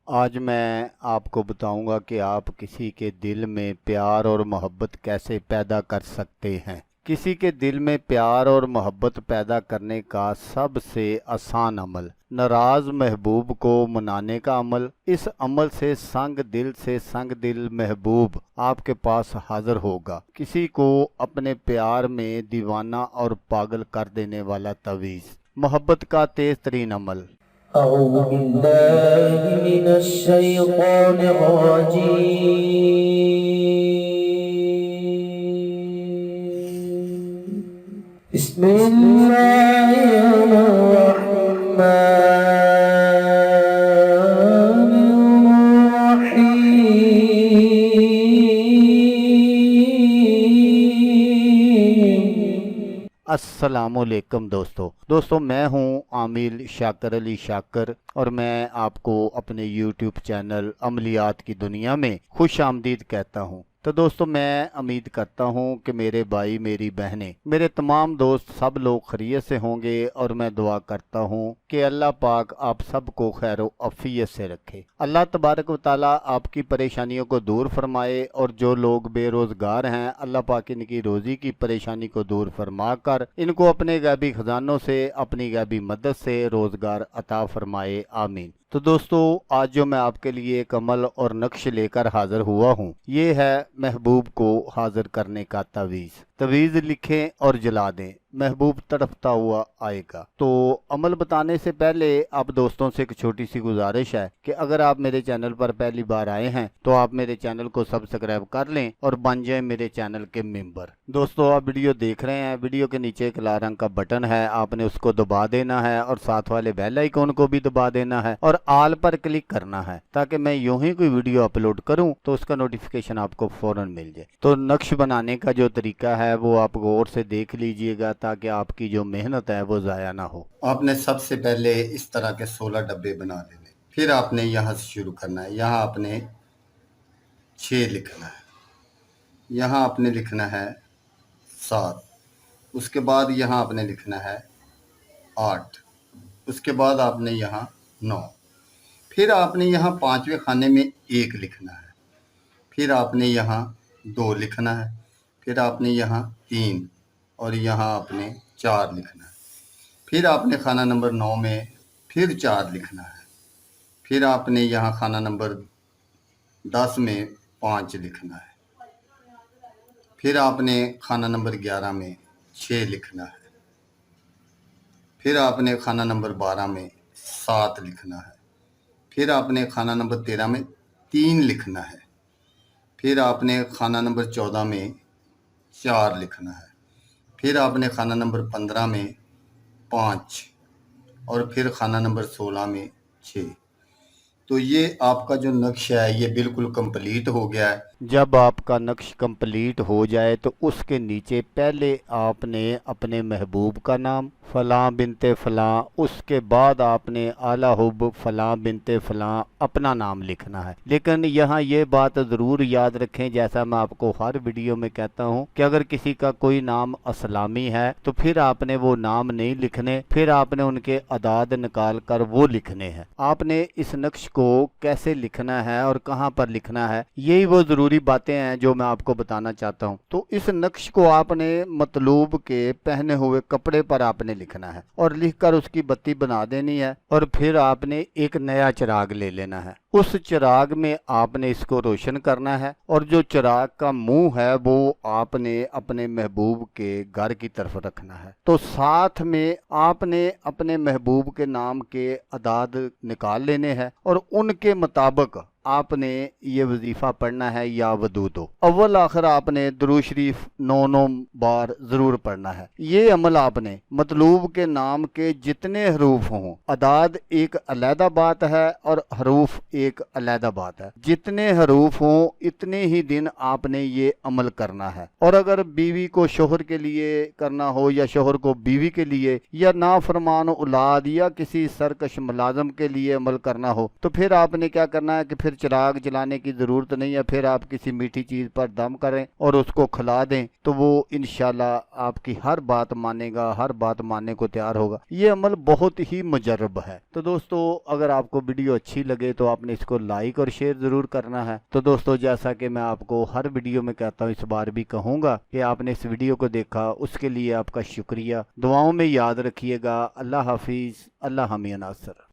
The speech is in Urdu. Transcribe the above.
آج میں آپ کو بتاؤں گا کہ آپ کسی کے دل میں پیار اور محبت کیسے پیدا کر سکتے ہیں۔ کسی کے دل میں پیار اور محبت پیدا کرنے کا سب سے آسان عمل ناراض محبوب کو منانے کا عمل۔ اس عمل سے سنگ دل محبوب آپ کے پاس حاضر ہوگا۔ کسی کو اپنے پیار میں دیوانہ اور پاگل کر دینے والا تعویذ۔ محبت کا تیز ترین عمل۔ أعوذ بالله من الشيطان الرجيم. بسم الله الرحمن الرحيم. السلام علیکم دوستو میں ہوں عامل شاکر علی شاکر اور میں آپ کو اپنے یوٹیوب چینل عملیات کی دنیا میں خوش آمدید کہتا ہوں۔ تو دوستو میں امید کرتا ہوں کہ میرے بھائی میری بہنیں میرے تمام دوست سب لوگ خیریت سے ہوں گے، اور میں دعا کرتا ہوں کہ اللہ پاک آپ سب کو خیر و عافیت سے رکھے۔ اللہ تبارک و تعالیٰ آپ کی پریشانیوں کو دور فرمائے، اور جو لوگ بے روزگار ہیں اللہ پاک ان کی روزی کی پریشانی کو دور فرما کر ان کو اپنے غیبی خزانوں سے اپنی غیبی مدد سے روزگار عطا فرمائے، آمین۔ تو دوستو آج جو میں آپ کے لیے ایک عمل اور نقش لے کر حاضر ہوا ہوں، یہ ہے محبوب کو حاضر کرنے کا تعویذ لکھیں اور جلا دیں، محبوب تڑپتا ہوا آئے گا۔ تو عمل بتانے سے پہلے آپ دوستوں سے ایک چھوٹی سی گزارش ہے کہ اگر آپ میرے چینل پر پہلی بار آئے ہیں تو آپ میرے چینل کو سبسکرائب کر لیں اور بن جائیں میرے چینل کے ممبر۔ دوستو آپ ویڈیو دیکھ رہے ہیں، ویڈیو کے نیچے ایک لال رنگ کا بٹن ہے، آپ نے اس کو دبا دینا ہے اور ساتھ والے بیل آئیکن کو بھی دبا دینا ہے اور آل پر کلک کرنا ہے، تاکہ میں یوں ہی کوئی ویڈیو اپلوڈ کروں تو اس کا نوٹیفیکیشن آپ کو فوراً مل جائے۔ تو نقش بنانے کا جو طریقہ ہے وہ آپ غور سے دیکھ لیجئے گا تاکہ آپ کی جو محنت ہے وہ ضائع نہ ہو۔ آپ نے سب سے پہلے اس طرح کے 16 ڈبے بنا لینے، پھر آپ نے یہاں سے شروع کرنا ہے۔ یہاں آپ نے 6 لکھنا ہے، یہاں آپ نے لکھنا ہے 7، اس کے بعد یہاں آپ نے لکھنا ہے 8، اس کے بعد آپ نے یہاں 9، پھر آپ نے یہاں 5ویں خانے میں 1 لکھنا ہے، پھر آپ نے یہاں 2 لکھنا ہے، پھر آپ نے یہاں 3 اور یہاں آپ نے 4 لکھنا ہے، پھر آپ نے خانہ نمبر 9 میں پھر 4 لکھنا ہے، پھر آپ نے یہاں خانہ نمبر 10 میں 5 لکھنا ہے، پھر آپ نے خانہ نمبر 11 میں 6 لکھنا ہے، پھر آپ نے خانہ نمبر 12 میں 7 لکھنا ہے، پھر آپ نے خانہ نمبر 13 میں 3 لکھنا ہے، پھر آپ نے خانہ نمبر 14 میں 4 لکھنا ہے، پھر آپ نے خانہ نمبر 15 میں 5 اور پھر خانہ نمبر 16 میں 6۔ تو یہ آپ کا جو نقش ہے یہ بالکل کمپلیٹ ہو گیا ہے۔ جب آپ کا نقش کمپلیٹ ہو جائے تو اس کے نیچے پہلے آپ نے اپنے محبوب کا نام فلاں بنت فلاں، اس کے بعد آپ نے اعلیٰ حب فلاں بنت فلاں اپنا نام لکھنا ہے۔ لیکن یہاں یہ بات ضرور یاد رکھیں، جیسا میں آپ کو ہر ویڈیو میں کہتا ہوں کہ اگر کسی کا کوئی نام اسلامی ہے تو پھر آپ نے وہ نام نہیں لکھنے، پھر آپ نے ان کے اعداد نکال کر وہ لکھنے ہیں۔ آپ نے اس نقش کو کیسے لکھنا ہے اور کہاں پر لکھنا ہے، یہی وہ ضروری باتیں ہیں جو میں آپ کو بتانا چاہتا ہوں۔ تو اس نقش کو آپ نے مطلوب کے پہنے ہوئے کپڑے پر آپ نے لکھنا ہے اور لکھ کر اس کی بتی بنا دینی ہے، اور پھر آپ نے ایک نیا چراغ لے لینا ہے۔ اس چراغ میں آپ نے اس کو روشن کرنا ہے، اور جو چراغ کا منہ ہے وہ آپ نے اپنے محبوب کے گھر کی طرف رکھنا ہے۔ تو ساتھ میں آپ نے اپنے محبوب کے نام کے اعداد نکال لینے ہیں، اور ان کے مطابق آپ نے یہ وظیفہ پڑھنا ہے یا ودود ہو۔ اول آخر آپ نے درود شریف 9 بار ضرور پڑھنا ہے۔ یہ عمل آپ نے مطلوب کے نام کے جتنے حروف ہوں، اعداد ایک علیحدہ بات ہے اور حروف ایک علیحدہ بات ہے، جتنے حروف ہوں اتنے ہی دن آپ نے یہ عمل کرنا ہے۔ اور اگر بیوی کو شوہر کے لیے کرنا ہو یا شوہر کو بیوی کے لیے یا نافرمان اولاد یا کسی سرکش ملازم کے لیے عمل کرنا ہو تو پھر آپ نے کیا کرنا ہے کہ پھر پھر چراغ جلانے کی ضرورت نہیں ہے، پھر آپ کسی میٹھی چیز پر دم کریں اور اس کو کھلا دیں تو وہ انشاءاللہ آپ کی ہر بات مانے گا، ہر بات ماننے کو تیار ہوگا۔ یہ عمل بہت ہی مجرب ہے۔ تو دوستو اگر آپ کو ویڈیو اچھی لگے تو آپ نے اس کو لائک اور شیئر ضرور کرنا ہے۔ تو دوستو جیسا کہ میں آپ کو ہر ویڈیو میں کہتا ہوں، اس بار بھی کہوں گا کہ آپ نے اس ویڈیو کو دیکھا، اس کے لیے آپ کا شکریہ۔ دعاؤں میں یاد رکھیے گا۔ اللہ حافظ، اللہ حامی ناصر۔